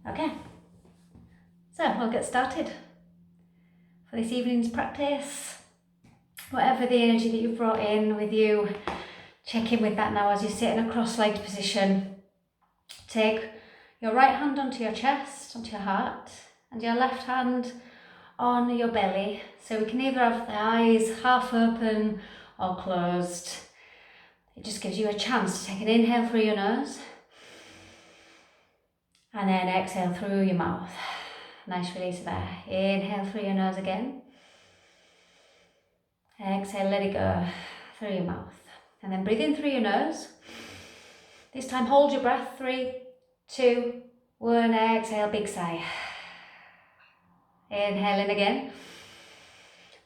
Okay, so we'll get started. For this evening's practice, whatever the energy that you've brought in with you, check in with that now as you sit in a cross-legged position. Take your right hand onto your chest, onto your heart, and your left hand on your belly. So we can either have the eyes half open or closed. It just gives you a chance to take an inhale through your nose and then exhale through your mouth. Nice release there. Inhale through your nose again. Exhale, let it go through your mouth. And then breathe in through your nose. This time hold your breath. 3, 2, 1. Exhale, big sigh. Inhale in again.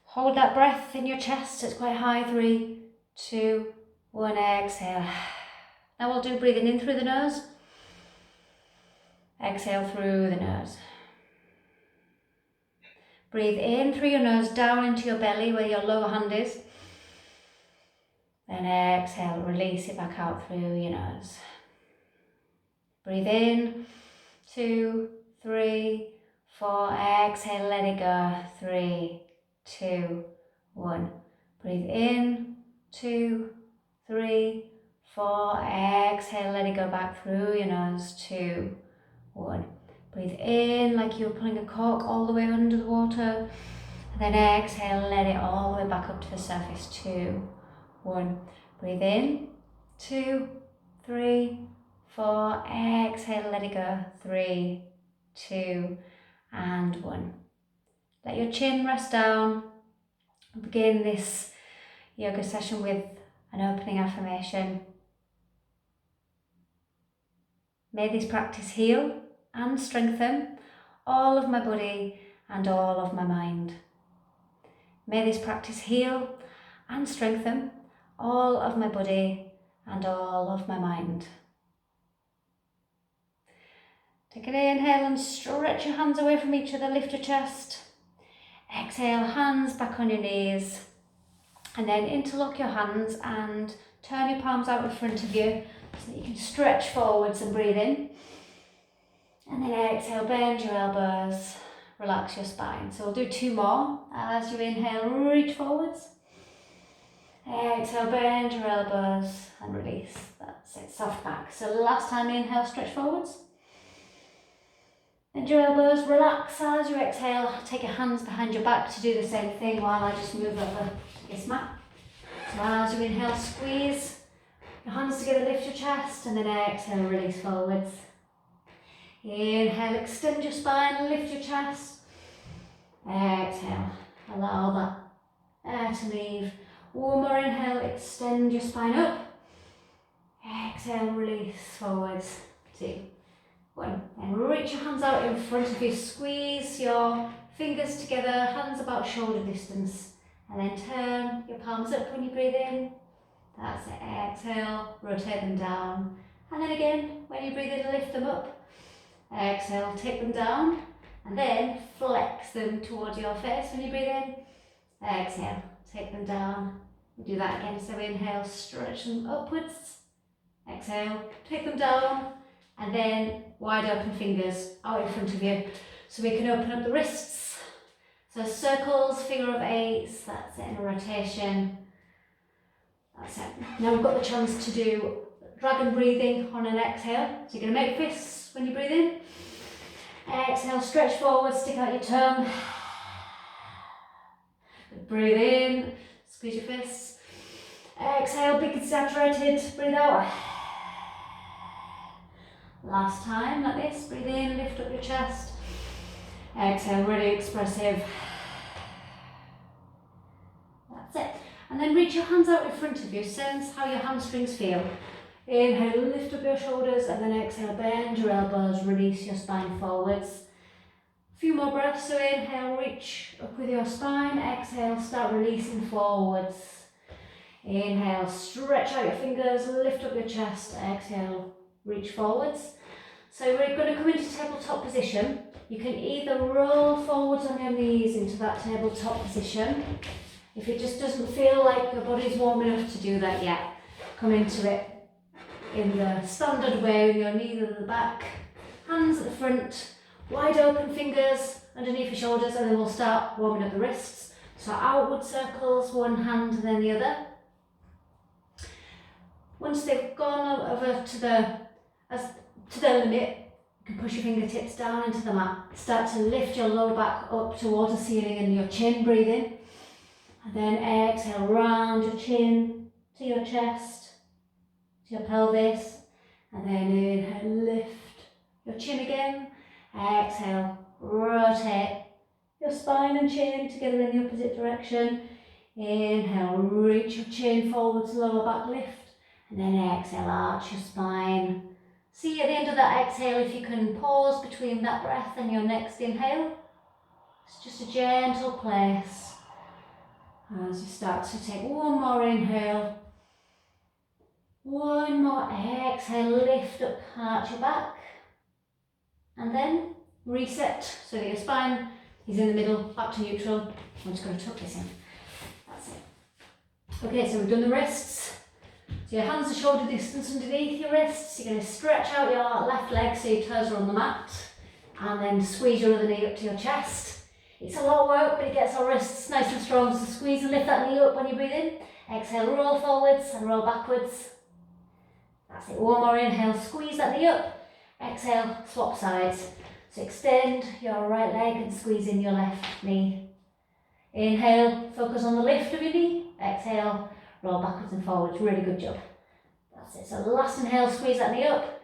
Hold that breath in your chest. It's quite high. 3, 2, 1. Exhale. Now we'll do breathing in through the nose. Exhale through the nose. Breathe in through your nose, down into your belly where your lower hand is. Then exhale, release it back out through your nose. Breathe in, 2, 3, 4. Exhale, let it go. 3, 2, 1. Breathe in, 2, 3, 4. Exhale, let it go back through your nose. 2, 1. Breathe in like you're pulling a cork all the way under the water. And then exhale, let it all the way back up to the surface. 2, 1. Breathe in. 2, 3, 4. Exhale, let it go. 3, 2, and 1. Let your chin rest down. Begin this yoga session with an opening affirmation. May this practice heal and strengthen all of my body and all of my mind. May this practice heal and strengthen all of my body and all of my mind. Take an inhale and stretch your hands away from each other, lift your chest. Exhale, hands back on your knees. And then interlock your hands and turn your palms out in front of you so that you can stretch forwards and breathe in. And then exhale, bend your elbows, relax your spine. So we'll do 2 more. As you inhale, reach forwards. Exhale, bend your elbows and release. That's it, soft back. So last time, inhale, stretch forwards. Bend your elbows, relax as you exhale. Take your hands behind your back to do the same thing while I just move over to this mat. So as you inhale, squeeze your hands together, lift your chest, and then exhale, release forwards. Inhale, extend your spine, lift your chest. Exhale, allow that air to leave. One more inhale, extend your spine up. Exhale, release forwards. 2, 1. And reach your hands out in front of you. Squeeze your fingers together, hands about shoulder distance. And then turn your palms up when you breathe in. That's it. Exhale, rotate them down. And then again, when you breathe in, lift them up. Exhale, take them down. And then flex them towards your face when you breathe in. Exhale, take them down. We do that again. So inhale, stretch them upwards. Exhale, take them down. And then wide open fingers out in front of you. So we can open up the wrists. So circles, figure of 8s. That's it in a rotation. That's it. Now we've got the chance to do dragon breathing on an exhale. So you're going to make fists when you breathe in. Exhale, stretch forward, stick out your tongue. Breathe in, squeeze your fists. Exhale, big exaggerated, breathe out. Last time, like this, breathe in, lift up your chest. Exhale, really expressive. That's it. And then reach your hands out in front of you, sense how your hamstrings feel. Inhale, lift up your shoulders, and then exhale, bend your elbows, release your spine forwards. A few more breaths, so inhale, reach up with your spine. Exhale, start releasing forwards. Inhale, stretch out your fingers, lift up your chest. Exhale, reach forwards. So we're going to come into tabletop position. You can either roll forwards on your knees into that tabletop position. If it just doesn't feel like your body's warm enough to do that yet, come into it in the standard way with your knees at the back, Hands at the front, wide open fingers underneath your shoulders, and then we'll start warming up the wrists. So outward circles, one hand and then the other. Once they've gone over to their limit, you can push your fingertips down into the mat. Start to lift your lower back up towards the ceiling and your chin, breathe in. And then exhale, round your chin to your chest, to your pelvis. And then inhale, lift your chin again. Exhale, rotate your spine and chin together in the opposite direction. Inhale, reach your chin forwards, lower back lift. And then exhale, arch your spine. See at the end of that exhale if you can pause between that breath and your next inhale. It's just a gentle place. As you start to take one more inhale. One more exhale, lift up, arch your back. And then reset so that your spine is in the middle, back to neutral. I'm just going to tuck this in. That's it. Okay, so we've done the wrists. So your hands are shoulder distance underneath your wrists. You're going to stretch out your left leg so your toes are on the mat. And then squeeze your other knee up to your chest. It's a lot of work, but it gets our wrists nice and strong. So squeeze and lift that knee up when you breathe in. Exhale, roll forwards and roll backwards. That's it. One more inhale, squeeze that knee up. Exhale, swap sides. So extend your right leg and squeeze in your left knee. Inhale, focus on the lift of your knee. Exhale, roll backwards and forwards. Really good job. That's it. So last inhale, squeeze that knee up.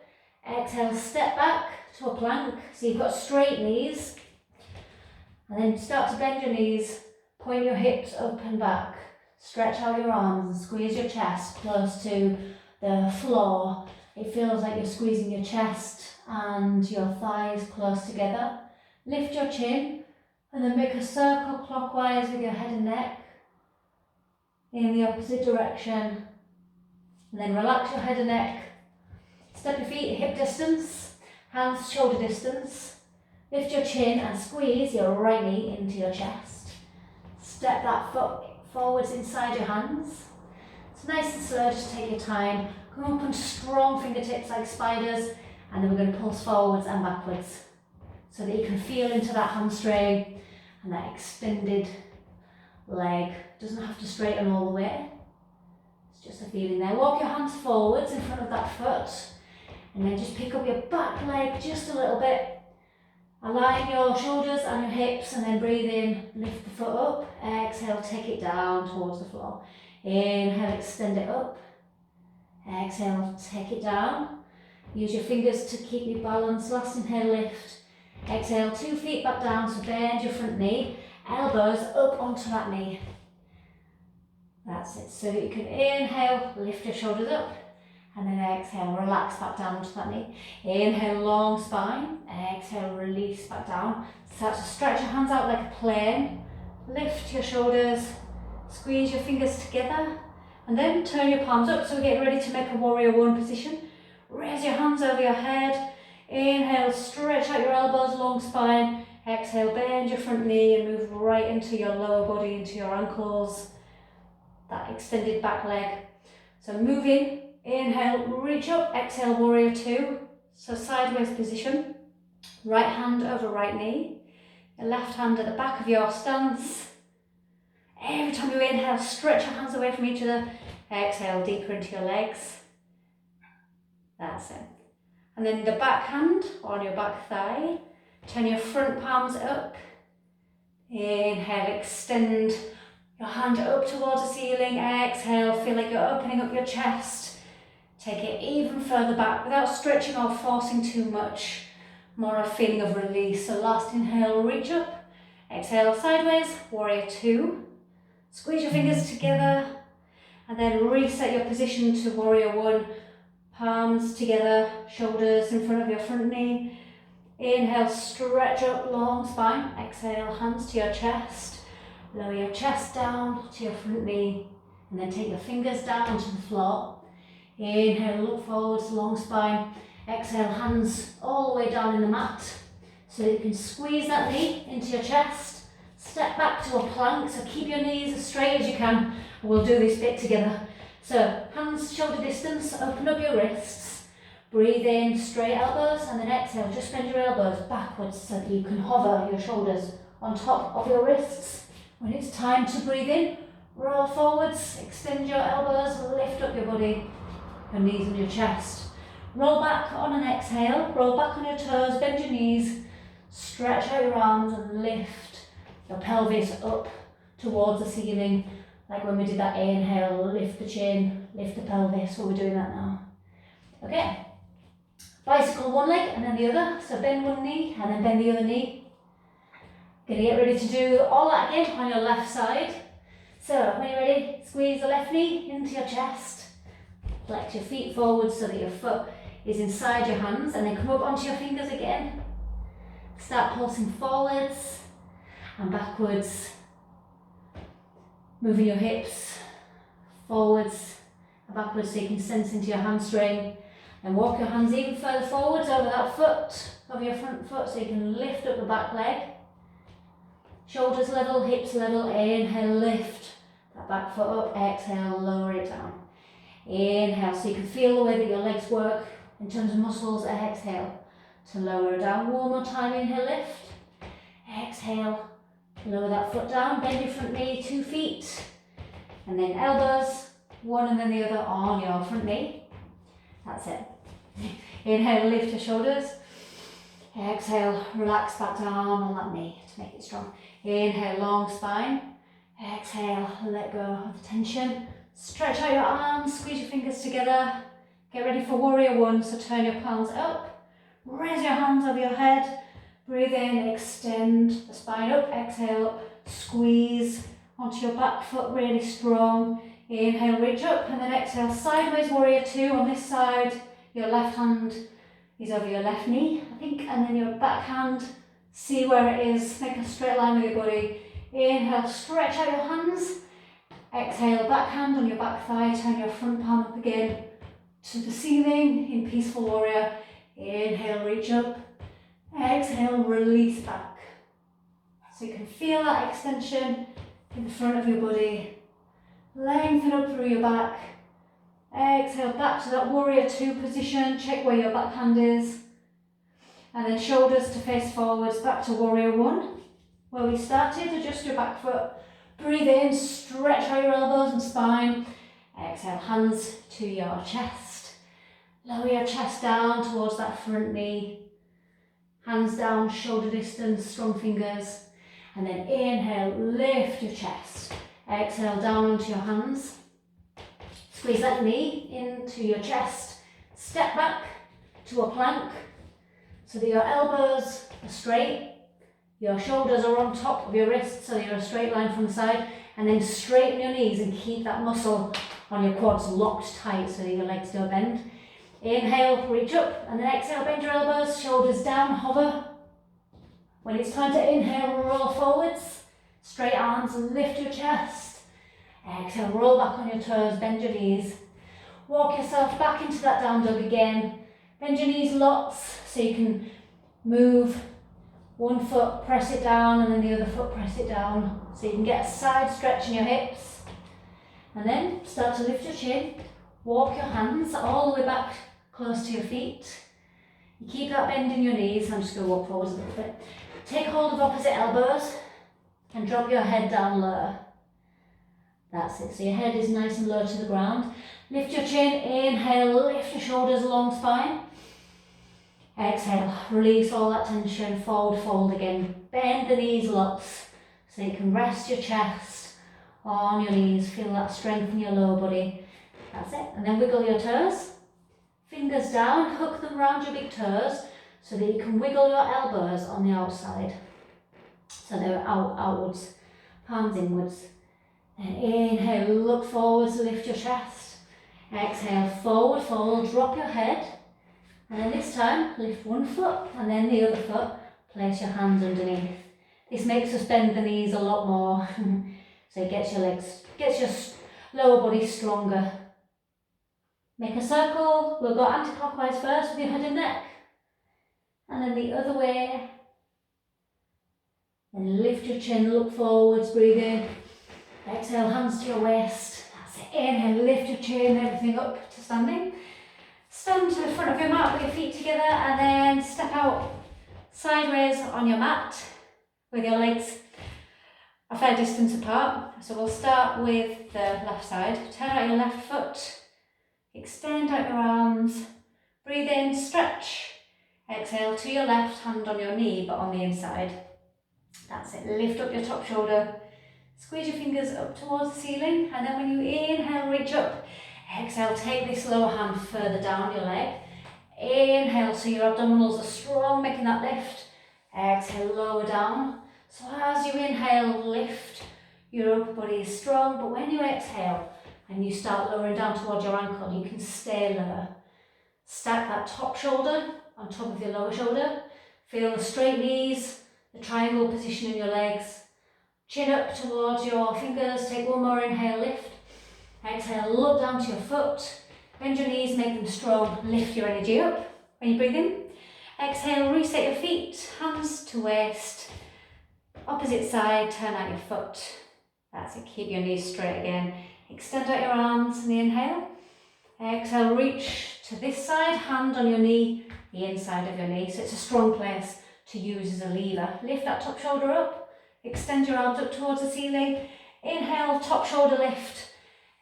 Exhale, step back to a plank. So you've got straight knees. And then start to bend your knees. Point your hips up and back. Stretch out your arms and squeeze your chest close to the floor. It feels like you're squeezing your chest and your thighs close together. Lift your chin and then make a circle clockwise with your head and neck in the opposite direction. And then relax your head and neck. Step your feet hip distance, hands shoulder distance. Lift your chin and squeeze your right knee into your chest. Step that foot forwards inside your hands. It's nice and slow, just take your time. Come up on strong fingertips like spiders, and then we're going to pulse forwards and backwards so that you can feel into that hamstring and that extended leg. Doesn't have to straighten all the way. It's just a feeling there. Walk your hands forwards in front of that foot and then just pick up your back leg just a little bit. Align your shoulders and your hips and then breathe in, lift the foot up. Exhale, take it down towards the floor. Inhale, extend it up. Exhale, take it down. Use your fingers to keep you balanced. Last inhale, lift. Exhale, 2 feet back down, so bend your front knee. Elbows up onto that knee. That's it. So you can inhale, lift your shoulders up. And then exhale, relax back down onto that knee. Inhale, long spine. Exhale, release back down. Start to stretch your hands out like a plane. Lift your shoulders. Squeeze your fingers together. And then turn your palms up so we're getting ready to make a warrior one position. Raise your hands over your head. Inhale, stretch out your elbows, long spine. Exhale, bend your front knee and move right into your lower body, into your ankles. That extended back leg. So move in. Inhale, reach up. Exhale, warrior two. So sideways position. Right hand over right knee. Your left hand at the back of your stance. Every time you inhale, stretch your hands away from each other. Exhale, deeper into your legs. That's it. And then the back hand on your back thigh. Turn your front palms up. Inhale, extend your hand up towards the ceiling. Exhale, feel like you're opening up your chest. Take it even further back without stretching or forcing too much. More a feeling of release. So last inhale, reach up. Exhale, sideways, warrior two. Squeeze your fingers together and then reset your position to warrior one. Palms together, shoulders in front of your front knee. Inhale, stretch up, long spine. Exhale, hands to your chest. Lower your chest down to your front knee and then take your fingers down to the floor. Inhale, look forwards, long spine. Exhale, hands all the way down in the mat so that you can squeeze that knee into your chest. Step back to a plank, so keep your knees as straight as you can. We'll do this bit together. So, hands shoulder distance, open up your wrists. Breathe in, straight elbows, and then exhale, just bend your elbows backwards so that you can hover your shoulders on top of your wrists. When it's time to breathe in, roll forwards, extend your elbows, lift up your body, your knees and your chest. Roll back on an exhale, roll back on your toes, bend your knees, stretch out your arms and lift your pelvis up towards the ceiling. Like when we did that inhale, lift the chin, lift the pelvis, so we're doing that now. Okay. Bicycle one leg and then the other, so bend one knee and then bend the other knee. Gonna get ready to do all that again on your left side. So when you're ready, squeeze the left knee into your chest, flex your feet forward so that your foot is inside your hands, and then come up onto your fingers again. Start pulsing forwards and backwards, moving your hips forwards and backwards so you can sense into your hamstring. And walk your hands even further forwards over that foot, over your front foot, so you can lift up the back leg. Shoulders level, hips level, inhale, lift that back foot up, exhale, lower it down. Inhale, so you can feel the way that your legs work in terms of muscles, exhale to lower it down. One more time, inhale, lift, exhale, lower that foot down, bend your front knee, 2 feet, and then elbows, one and then the other on your front knee. That's it. Inhale, lift your shoulders. Exhale, relax back down on that knee to make it strong. Inhale, long spine. Exhale, let go of the tension. Stretch out your arms, squeeze your fingers together. Get ready for warrior one, so turn your palms up. Raise your hands over your head. Breathe in, extend the spine up. Exhale, up, squeeze onto your back foot really strong. Inhale, reach up, and then exhale, sideways warrior two on this side. Your left hand is over your left knee, I think, and then your back hand, see where it is, make a straight line with your body. Inhale, stretch out your hands. Exhale, back hand on your back thigh, turn your front palm up again to the ceiling in peaceful warrior. Inhale, reach up. Exhale, release back. So you can feel that extension in the front of your body. Lengthen up through your back. Exhale, back to that warrior two position. Check where your back hand is. And then shoulders to face forwards, back to warrior one. Where we started, adjust your back foot. Breathe in, stretch out your elbows and spine. Exhale, hands to your chest. Lower your chest down towards that front knee. Hands down, shoulder distance, strong fingers. And then inhale, lift your chest. Exhale, down onto your hands. Squeeze that knee into your chest. Step back to a plank so that your elbows are straight. Your shoulders are on top of your wrists so that you're a straight line from the side. And then straighten your knees and keep that muscle on your quads locked tight so that your legs don't bend. Inhale, reach up, and then exhale, bend your elbows, shoulders down, hover. When it's time to inhale, roll forwards. Straight arms, lift your chest. Exhale, roll back on your toes, bend your knees. Walk yourself back into that down dog again. Bend your knees lots so you can move one foot, press it down, and then the other foot, press it down. So you can get a side stretch in your hips. And then start to lift your chin. Walk your hands all the way back close to your feet. You keep that bend in your knees. I'm just going to walk forwards a little bit. Take hold of opposite elbows and drop your head down lower. That's it. So your head is nice and low to the ground. Lift your chin. Inhale, lift your shoulders, long spine. Exhale, release all that tension. Forward fold again. Bend the knees lots so you can rest your chest on your knees. Feel that strength in your lower body. That's it. And then wiggle your toes. Fingers down, hook them around your big toes so that you can wiggle your elbows on the outside. So they're outwards, palms inwards. Then inhale, look forwards, lift your chest. Exhale, forward fold, drop your head. And then this time, lift one foot and then the other foot. Place your hands underneath. This makes us bend the knees a lot more. So it gets your legs, gets your lower body stronger. Make a circle. We'll go anti-clockwise first with your head and neck. And then the other way. And lift your chin, look forwards, breathe in. Exhale, hands to your waist. That's it. Inhale, lift your chin, everything up to standing. stand to the front of your mat with your feet together and then step out sideways on your mat with your legs a fair distance apart. So we'll start with the left side. Turn out your left foot, extend out your arms, breathe in, stretch. Exhale to your left, hand on your knee but on the inside. That's it, lift up your top shoulder, squeeze your fingers up towards the ceiling, and then when you inhale, reach up. Exhale, take this lower hand further down your leg. Inhale, so your abdominals are strong, making that lift. Exhale, lower down. So as you inhale, lift, your upper body is strong, but when you exhale and you start lowering down towards your ankle, you can stay lower. Stack that top shoulder on top of your lower shoulder. Feel the straight knees, the triangle position in your legs. Chin up towards your fingers. Take one more inhale, lift. Exhale, look down to your foot. Bend your knees, make them strong. Lift your energy up when you breathe in. Exhale, reset your feet, hands to waist. Opposite side, turn out your foot. That's it, keep your knees straight again. Extend out your arms on the inhale. Exhale, reach to this side, hand on your knee, the inside of your knee. So it's a strong place to use as a lever. Lift that top shoulder up, extend your arms up towards the ceiling. Inhale, top shoulder lift.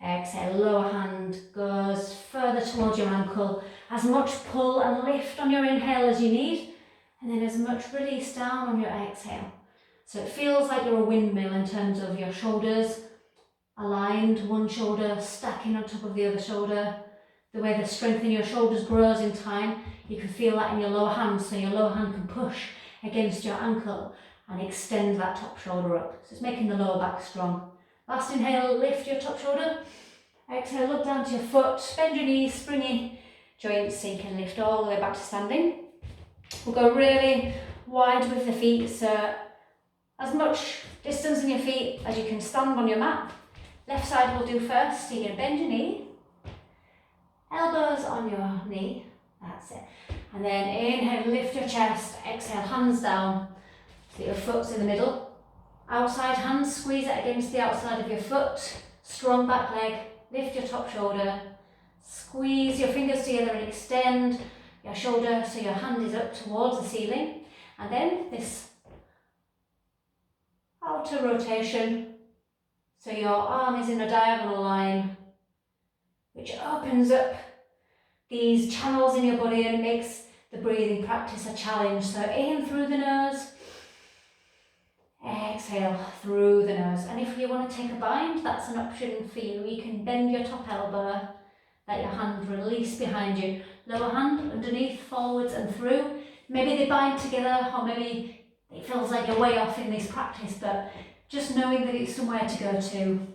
Exhale, lower hand goes further towards your ankle. As much pull and lift on your inhale as you need, and then as much release down on your exhale. So it feels like you're a windmill in terms of your shoulders aligned, one shoulder stacking on top of the other shoulder. The way the strength in your shoulders grows in time, you can feel that in your lower hand, so your lower hand can push against your ankle and extend that top shoulder up. So it's making the lower back strong. Last inhale, lift your top shoulder. Exhale, look down to your foot, bend your knees, springy joints so you can lift all the way back to standing. We'll go really wide with the feet, so as much distance in your feet as you can stand on your mat. Left side we'll do first, so you're going to bend your knee, elbows on your knee, that's it. And then inhale, lift your chest, exhale, hands down, so your foot's in the middle. Outside hand, squeeze it against the outside of your foot, strong back leg, lift your top shoulder, squeeze your fingers together and extend your shoulder so your hand is up towards the ceiling. And then this outer rotation, so your arm is in a diagonal line, which opens up these channels in your body and makes the breathing practice a challenge. So in through the nose, exhale through the nose. And if you want to take a bind, that's an option for you. You can bend your top elbow, let your hand release behind you. Lower hand underneath, forwards and through. Maybe they bind together, or maybe it feels like you're way off in this practice, but just knowing that it's somewhere to go to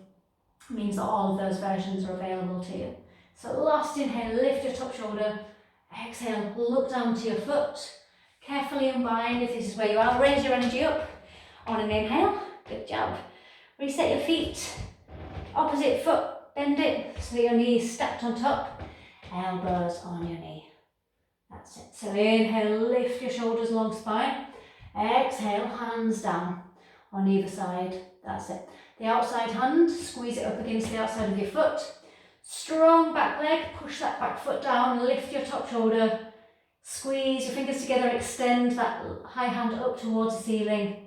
means that all of those versions are available to you. So last inhale, lift your top shoulder. Exhale, look down to your foot. Carefully unbind if this is where you are. Raise your energy up. On an inhale, good job. Reset your feet. Opposite foot, bend it so that your knees stacked on top. Elbows on your knee. That's it. So inhale, lift your shoulders long spine. Exhale, hands down on either side. That's it. The outside hand, squeeze it up against the outside of your foot. Strong back leg, push that back foot down, lift your top shoulder. Squeeze your fingers together, extend that high hand up towards the ceiling.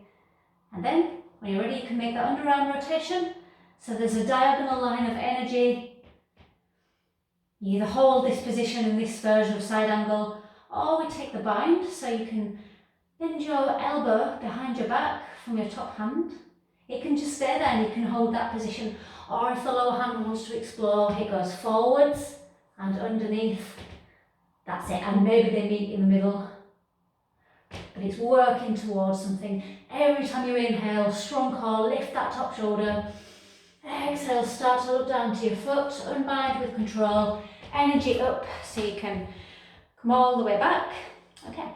And then, when you're ready, you can make that underarm rotation. So there's a diagonal line of energy. You either hold this position in this version of side angle, or we take the bind, so you can bend your elbow behind your back from your top hand. It can just stay there and you can hold that position. Or if the lower hand wants to explore, it goes forwards and underneath. That's it, and maybe they meet in the middle. But it's working towards something. Every time you inhale, strong core, lift that top shoulder. Exhale, start to look down to your foot, unbind with control. Energy up so you can come all the way back. Okay.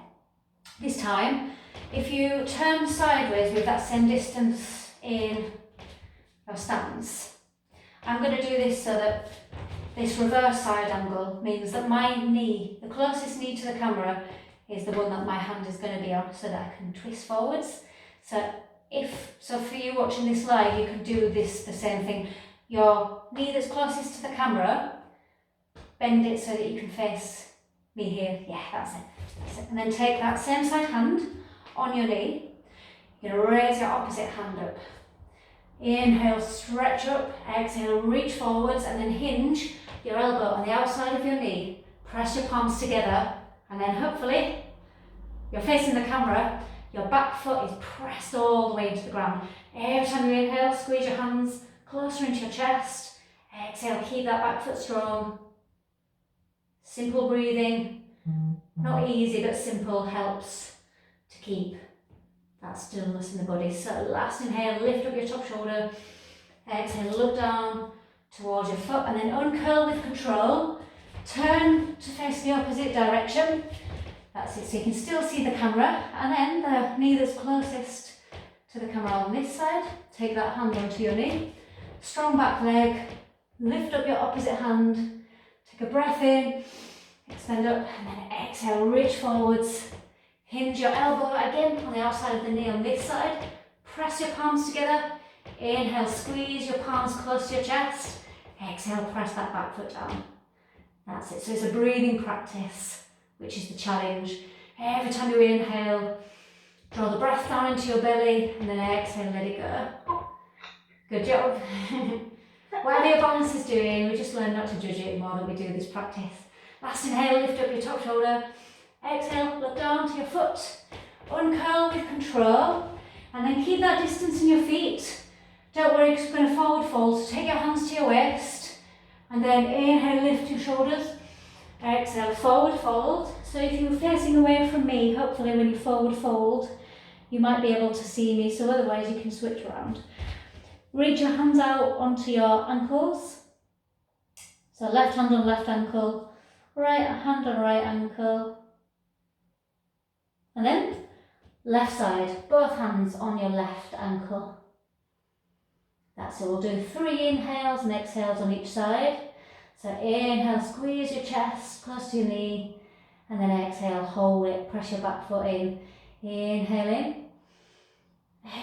This time, if you turn sideways with that same distance in your stance, I'm going to do this so that this reverse side angle means that my knee, the closest knee to the camera, is the one that my hand is going to be on, so that I can twist forwards. So for you watching this live, you can do this the same thing. Your knee that's closest to the camera, Bend it so that you can face me here. Yeah, that's it. That's it. And then take that same side hand on your knee. You're going to raise your opposite hand up. Inhale, stretch up. Exhale, reach forwards and then hinge your elbow on the outside of your knee. Press your palms together and then hopefully you're facing the camera. Your back foot is pressed all the way into the ground. Every time you inhale, squeeze your hands closer into your chest. Exhale, keep that back foot strong. Simple breathing. Not easy, but simple helps to keep that stillness in the body. So last inhale, lift up your top shoulder. Exhale, look down towards your foot and then uncurl with control. Turn to face the opposite direction. That's it, so you can still see the camera. And then the knee that's closest to the camera on this side. Take that hand onto your knee. Strong back leg. Lift up your opposite hand. Take a breath in. Extend up and then exhale, reach forwards. Hinge your elbow again on the outside of the knee on this side. Press your palms together. Inhale, squeeze your palms close to your chest. Exhale, press that back foot down. That's it. So it's a breathing practice, which is the challenge. Every time you inhale, draw the breath down into your belly and then exhale, let it go. Good job. Whatever your balance is doing, we just learn not to judge it more than we do this practice. Last inhale, lift up your top shoulder. Exhale, look down to your foot. Uncurl with control. And then keep that distance in your feet. Don't worry, because we're going to forward fold. So take your hands to your waist. And then inhale, lift your shoulders. Exhale, forward fold. So if you're facing away from me, hopefully when you forward fold, you might be able to see me. So otherwise you can switch around. Reach your hands out onto your ankles. So left hand on left ankle. Right hand on right ankle. And then left side, both hands on your left ankle. That's it, we'll do 3 inhales and exhales on each side. So inhale, squeeze your chest close to your knee. And then exhale, hold it, press your back foot in. Inhale in.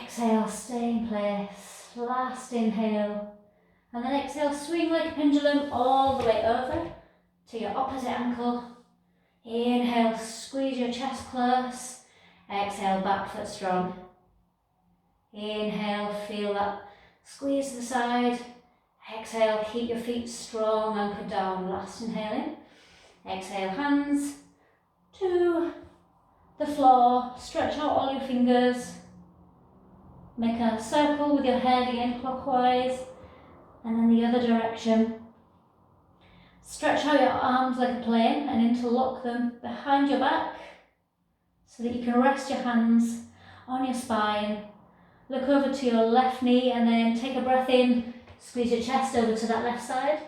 Exhale, stay in place. Last inhale. And then exhale, swing like a pendulum all the way over to your opposite ankle. Inhale, squeeze your chest close. Exhale, back foot strong. Inhale, feel that squeeze to the side. Exhale, keep your feet strong, anchored down. Last inhale in. Exhale, hands to the floor. Stretch out all your fingers. Make a circle with your head again clockwise. And then the other direction. Stretch out your arms like a plane and interlock them behind your back so that you can rest your hands on your spine. Look over to your left knee and then take a breath in. Squeeze your chest over to that left side.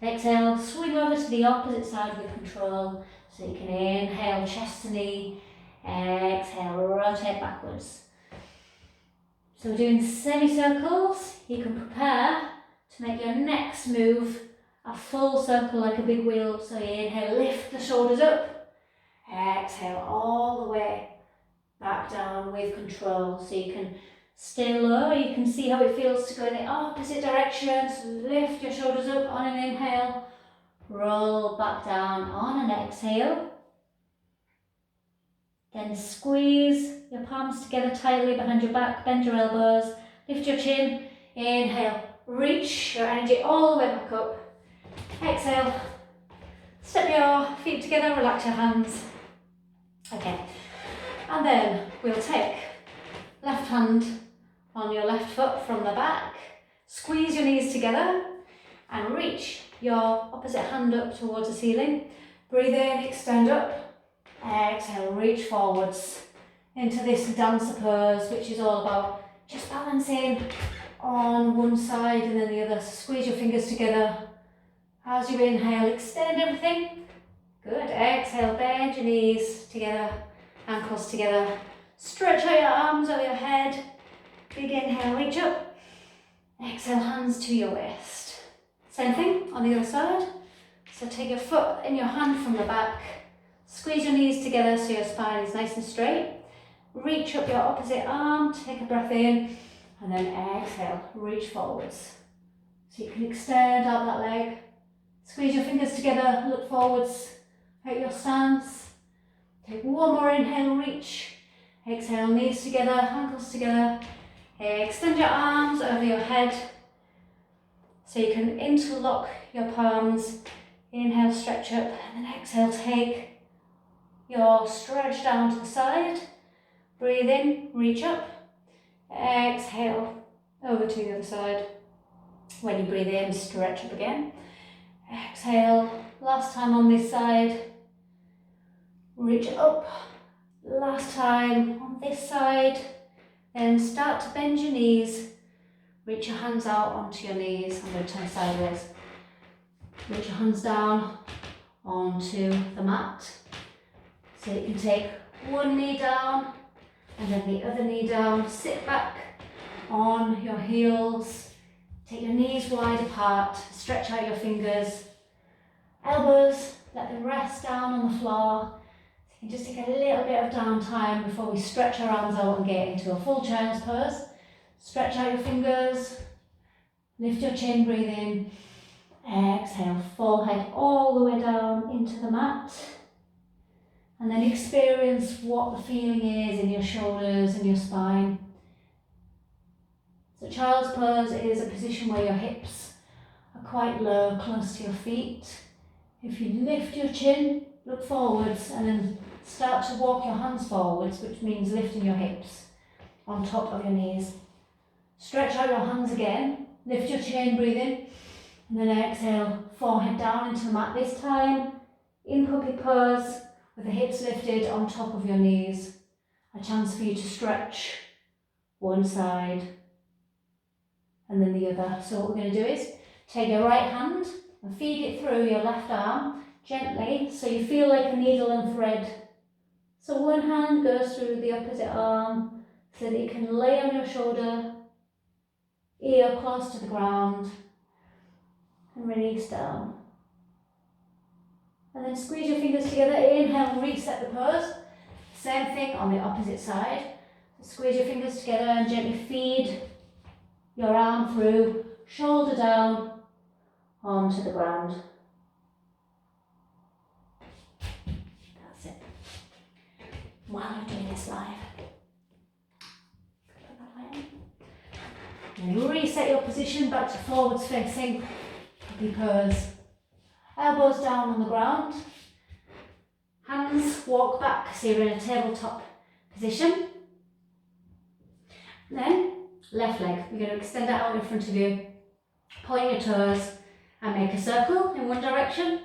Exhale, swing over to the opposite side with control. So you can inhale, chest to knee. Exhale, rotate backwards. So we're doing semicircles. You can prepare to make your next move a full circle like a big wheel. So you inhale, lift the shoulders up. Exhale all the way back down with control. So you can stay low. You can see how it feels to go in the opposite direction. So lift your shoulders up on an inhale. Roll back down on an exhale. Then squeeze your palms together tightly behind your back. Bend your elbows. Lift your chin. Inhale. Reach your energy all the way back up. Exhale. Step your feet together. Relax your hands. Okay. And then we'll take left hand on your left foot from the back. Squeeze your knees together and reach your opposite hand up towards the ceiling. Breathe in, extend up. Exhale, reach forwards into this dancer pose, which is all about just balancing on one side and then the other. So squeeze your fingers together. As you inhale, extend everything. Good. Exhale, bend your knees together, ankles together. Stretch out your arms over your head. Big inhale, reach up. Exhale, hands to your waist. Same thing on the other side. So take your foot in your hand from the back. Squeeze your knees together so your spine is nice and straight. Reach up your opposite arm, take a breath in, and then exhale, reach forwards. So you can extend out that leg. Squeeze your fingers together, look forwards, out your stance. Take one more inhale, reach. Exhale, knees together, ankles together. Extend your arms over your head so you can interlock your palms. Inhale, stretch up, and then exhale, take your stretch down to the side. Breathe in, reach up. Exhale, over to the other side. When you breathe in, stretch up again. Exhale, last time on this side. Reach up. Last time on this side. Then start to bend your knees. Reach your hands out onto your knees. I'm going to turn sideways. Reach your hands down onto the mat. So you can take one knee down and then the other knee down. Sit back on your heels. Take your knees wide apart. Stretch out your fingers. Elbows, let them rest down on the floor. So you can just take a little bit of downtime before we stretch our arms out and get into a full child's pose. Stretch out your fingers. Lift your chin, breathe in. Exhale, forehead all the way down into the mat. And then experience what the feeling is in your shoulders and your spine. So child's pose is a position where your hips are quite low, close to your feet. If you lift your chin, look forwards, and then start to walk your hands forwards, which means lifting your hips on top of your knees. Stretch out your hands again, lift your chin, breathe in. And then exhale, forehead down into the mat this time, in puppy pose, with the hips lifted on top of your knees. A chance for you to stretch one side and then the other. So what we're going to do is take your right hand and feed it through your left arm gently so you feel like a needle and thread. So one hand goes through the opposite arm so that you can lay on your shoulder, ear close to the ground, and release down. And then squeeze your fingers together. Inhale, reset the pose. Same thing on the opposite side. So squeeze your fingers together and gently feed your arm through, shoulder down, onto the ground. That's it. While you're doing this live, and reset your position back to forwards facing puppy pose. Elbows down on the ground. Hands walk back so you're in a tabletop position. Then left leg. We're going to extend it out in front of you. Point your toes and make a circle in one direction.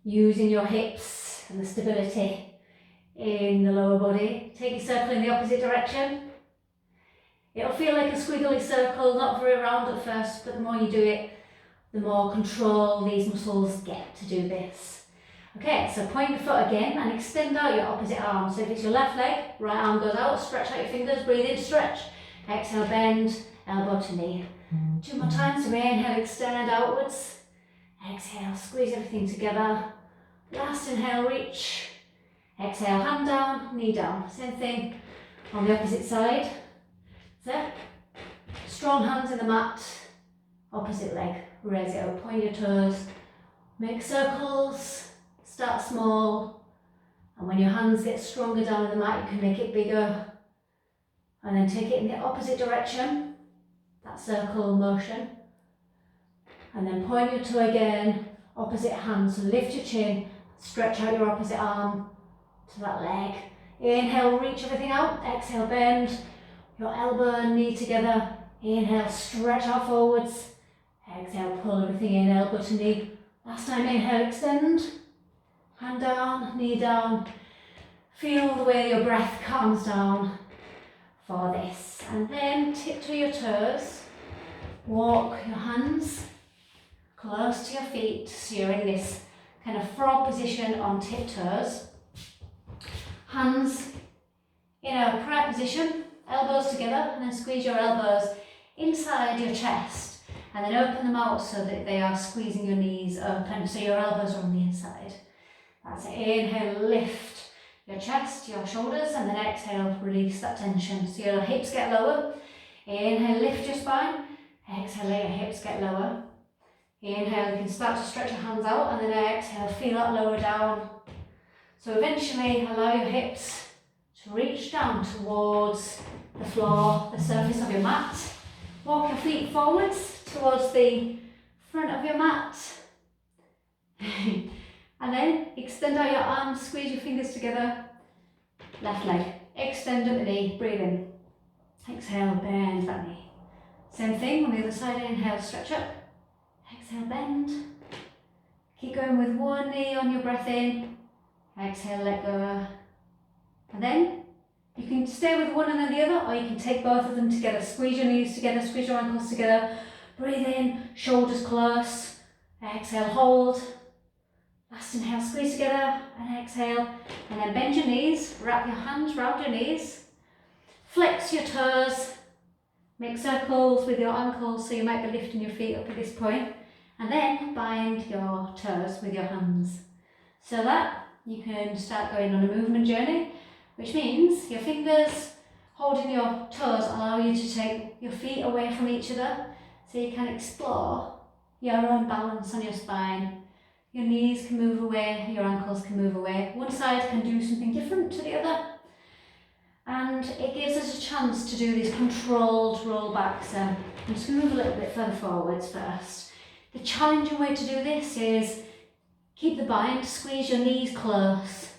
Using your hips and the stability in the lower body. Take your circle in the opposite direction. It'll feel like a squiggly circle, not very round at first, but the more you do it, the more control these muscles get to do this. Okay, so point your foot again and extend out your opposite arm. So if it's your left leg, right arm goes out, stretch out your fingers, breathe in, stretch. Exhale, bend, elbow to knee. 2 more times, so inhale, extend outwards. Exhale, squeeze everything together. Last inhale, reach. Exhale, hand down, knee down. Same thing on the opposite side. So, strong hands in the mat, opposite leg. Raise it up, point your toes, make circles, start small, and when your hands get stronger down on the mat, you can make it bigger, and then take it in the opposite direction, that circle motion, and then point your toe again, opposite hand, so lift your chin, stretch out your opposite arm to that leg. Inhale, reach everything out, exhale, bend your elbow and knee together, inhale, stretch out forwards. Exhale, pull everything in, elbow to knee. Last time, inhale, extend. Hand down, knee down. Feel the way your breath calms down for this. And then tiptoe your toes. Walk your hands close to your feet. So you're in this kind of frog position on tiptoes. Hands in a prayer position, elbows together, and then squeeze your elbows inside your chest. And then open them out so that they are squeezing your knees open, so your elbows are on the inside. That's it. Inhale, lift your chest, your shoulders, and then exhale, release that tension. So your hips get lower. Inhale, lift your spine. Exhale, let your hips get lower. Inhale, you can start to stretch your hands out, and then exhale, feel it lower down. So eventually allow your hips to reach down towards the floor, the surface of your mat. Walk your feet forwards towards the front of your mat. And then extend out your arms, squeeze your fingers together. Left leg, extend at the knee, breathe in. Exhale, bend that knee. Same thing on the other side, inhale, stretch up. Exhale, bend. Keep going with one knee on your breath in. Exhale, let go. And then you can stay with one and then the other, or you can take both of them together. Squeeze your knees together, squeeze your ankles together. Breathe in, shoulders close. Exhale, hold. Last inhale, squeeze together, and exhale. And then bend your knees, wrap your hands around your knees. Flex your toes. Make circles with your ankles, so you might be lifting your feet up at this point. And then bind your toes with your hands. So that you can start going on a movement journey, which means your fingers holding your toes allow you to take your feet away from each other, so you can explore your own balance on your spine. Your knees can move away, your ankles can move away. One side can do something different to the other. And it gives us a chance to do these controlled roll backs. I'm just going to move a little bit further forwards first. The challenging way to do this is keep the bind, squeeze your knees close.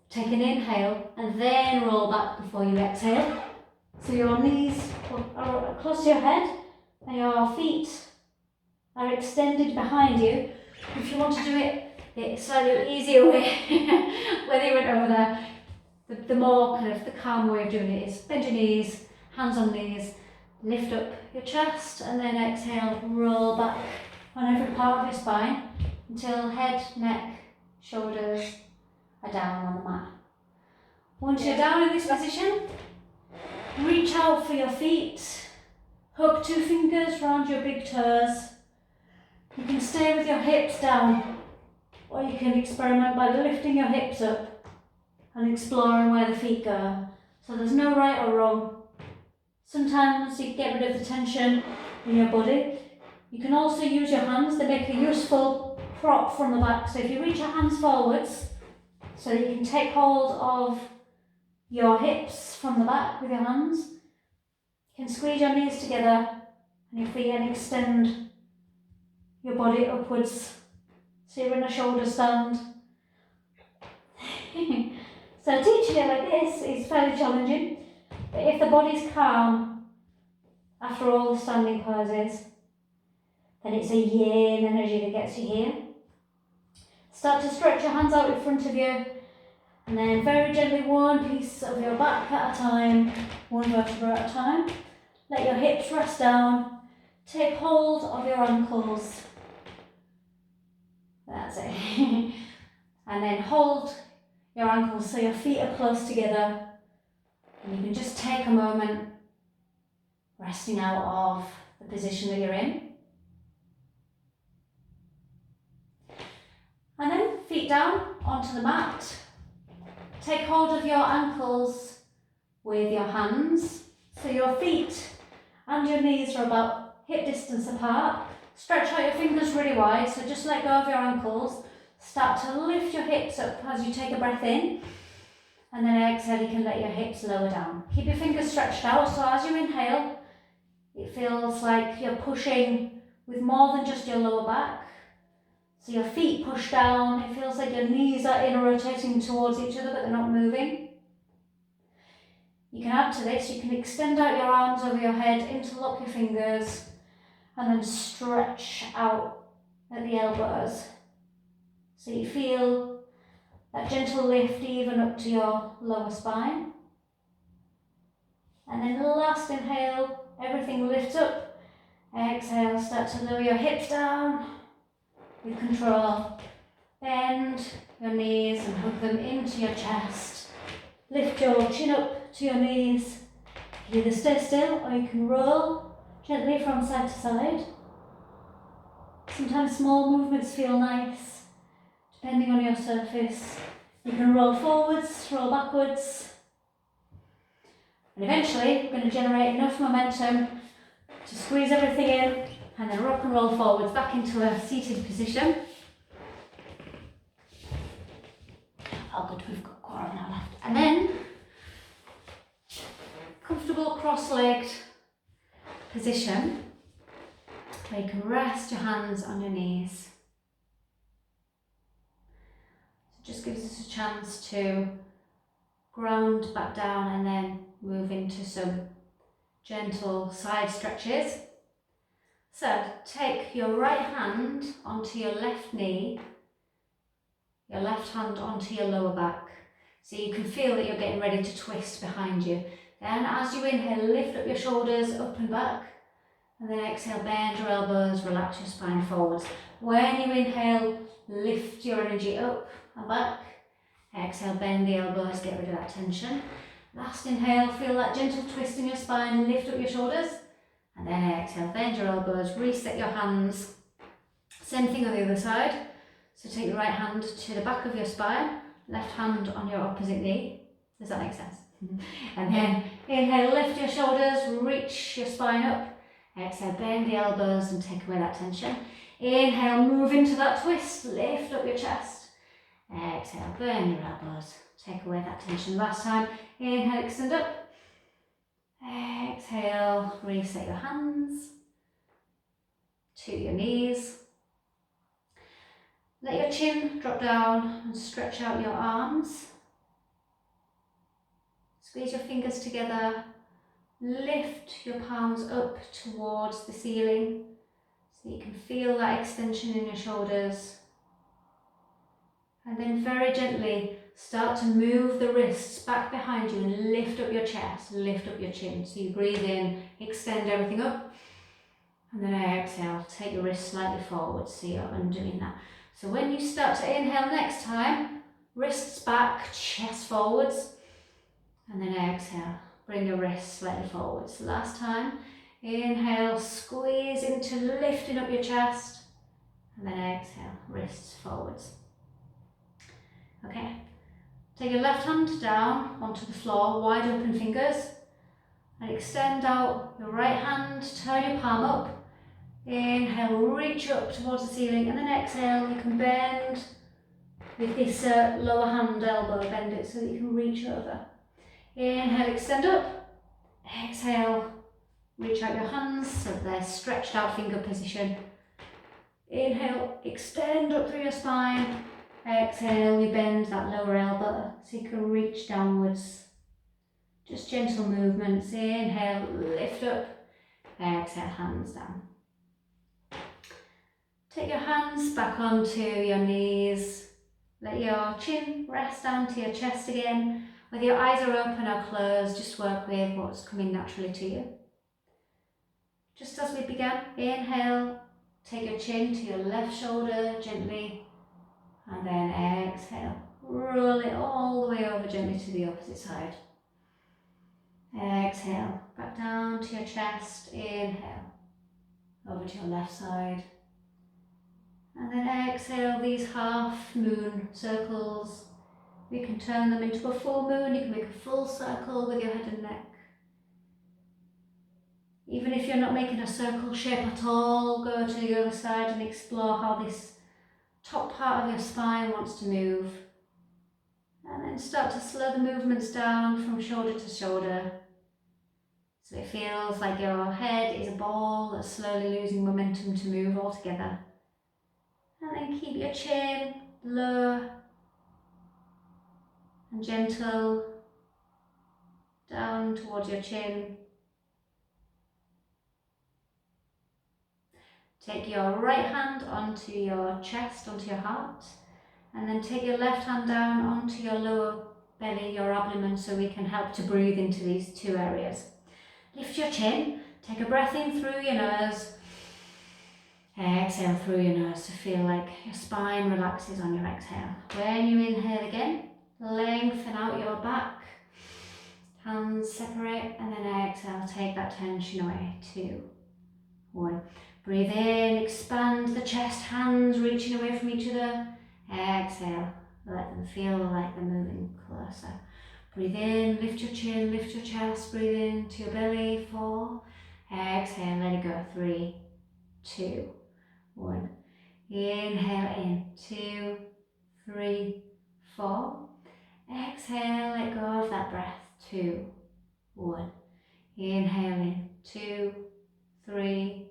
Take an inhale and then roll back before you exhale. So your knees are close to your head and your feet are extended behind you. If you want to do it the slightly easier way, whether you went over there, the more kind of the calm way of doing it is bend your knees, hands on knees, lift up your chest, and then exhale, roll back on every part of your spine until head, neck, shoulders are down on the mat. Once you're down in this position, reach out for your feet, hook 2 fingers around your big toes. You can stay with your hips down, or you can experiment by lifting your hips up and exploring where the feet go. So there's no right or wrong. Sometimes you get rid of the tension in your body. You can also use your hands. They make a useful prop from the back. So if you reach your hands forwards, so that you can take hold of your hips from the back with your hands, you can squeeze your knees together and your feet and extend your body upwards. So you're in a shoulder stand. So teaching it like this is fairly challenging, but if the body's calm after all the standing poses, then it's a yin energy that gets you here. Start to stretch your hands out in front of you, and then very gently one piece of your back at a time, one vertebra at a time. Let your hips rest down, take hold of your ankles. That's it. And then hold your ankles so your feet are close together, and you can just take a moment resting out of the position that you're in. And then feet down onto the mat. Take hold of your ankles with your hands, so your feet and your knees are about hip distance apart. Stretch out your fingers really wide, so just let go of your ankles. Start to lift your hips up as you take a breath in, and then exhale, you can let your hips lower down. Keep your fingers stretched out, so as you inhale, it feels like you're pushing with more than just your lower back. So your feet push down, it feels like your knees are rotating towards each other, but they're not moving. You can add to this, you can extend out your arms over your head, interlock your fingers, and then stretch out at the elbows. So you feel that gentle lift even up to your lower spine. And then last inhale, everything lifts up. Exhale, start to lower your hips down with control. Bend your knees and hug them into your chest. Lift your chin up to your knees. You can either stay still or you can roll gently from side to side. Sometimes small movements feel nice, depending on your surface. You can roll forwards, roll backwards. And eventually, we're going to generate enough momentum to squeeze everything in And then rock and roll forwards back into a seated position. Oh good, we've got quite an hour left. And then, comfortable cross-legged position where you can rest your hands on your knees. So it just gives us a chance to ground back down and then move into some gentle side stretches. So take your right hand onto your left knee, your left hand onto your lower back. So you can feel that you're getting ready to twist behind you. Then as you inhale, lift up your shoulders up and back. And then exhale, bend your elbows, relax your spine forwards. When you inhale, lift your energy up and back. Exhale, bend the elbows, get rid of that tension. Last inhale, feel that gentle twist in your spine, lift up your shoulders. And then exhale, bend your elbows, reset your hands. Same thing on the other side. So take your right hand to the back of your spine, left hand on your opposite knee. Does that make sense? And then inhale, lift your shoulders, reach your spine up. Exhale, bend the elbows and take away that tension. Inhale, move into that twist, lift up your chest. Exhale, bend your elbows, take away that tension. Last time, inhale, extend up. Exhale, reset your hands to your knees. Let your chin drop down and stretch out your arms. Squeeze your fingers together. Lift your palms up towards the ceiling so you can feel that extension in your shoulders. And then very gently start to move the wrists back behind you and lift up your chest, lift up your chin. So you breathe in, extend everything up. And then exhale, take your wrists slightly forward so you're undoing that. So when you start to inhale next time, wrists back, chest forwards. And then exhale, bring your wrists slightly forwards. Last time, inhale, squeeze into lifting up your chest. And then exhale, wrists forwards. Okay, take your left hand down onto the floor, wide open fingers. And extend out your right hand, turn your palm up. Inhale, reach up towards the ceiling. And then exhale, you can bend with this lower hand elbow, bend it so that you can reach over. Inhale, extend up. Exhale, reach out your hands so they're stretched out finger position. Inhale, extend up through your spine. Exhale, you bend that lower elbow so you can reach downwards. Just gentle movements. Inhale, lift up. Exhale, hands down. Take your hands back onto your knees. Let your chin rest down to your chest again. Whether your eyes are open or closed, just work with what's coming naturally to you. Just as we began, inhale, take your chin to your left shoulder gently, and then exhale, roll it all the way over gently to the opposite side. Exhale, back down to your chest, inhale, over to your left side. And then exhale, these half moon circles. We can turn them into a full moon. You can make a full circle with your head and neck. Even if you're not making a circle shape at all, go to the other side and explore how this top part of your spine wants to move. And then start to slow the movements down from shoulder to shoulder. So it feels like your head is a ball that's slowly losing momentum to move all together. And then keep your chin low and gentle down towards your chin. Take your right hand onto your chest, onto your heart, and then take your left hand down onto your lower belly, your abdomen, so we can help to breathe into these two areas. Lift your chin, take a breath in through your nose, exhale through your nose to feel like your spine relaxes on your exhale. When you inhale again, lengthen out your back, hands separate, and then exhale, take that tension away. 2, 1. Breathe in, expand the chest, hands reaching away from each other. Exhale, let them feel like they're moving closer. Breathe in, lift your chin, lift your chest, breathe into your belly. 4. Exhale, let it go. 3, 2, 1. Inhale in, 2, 3, 4. Exhale, let go of that breath, 2, 1. Inhale in, 2, 3,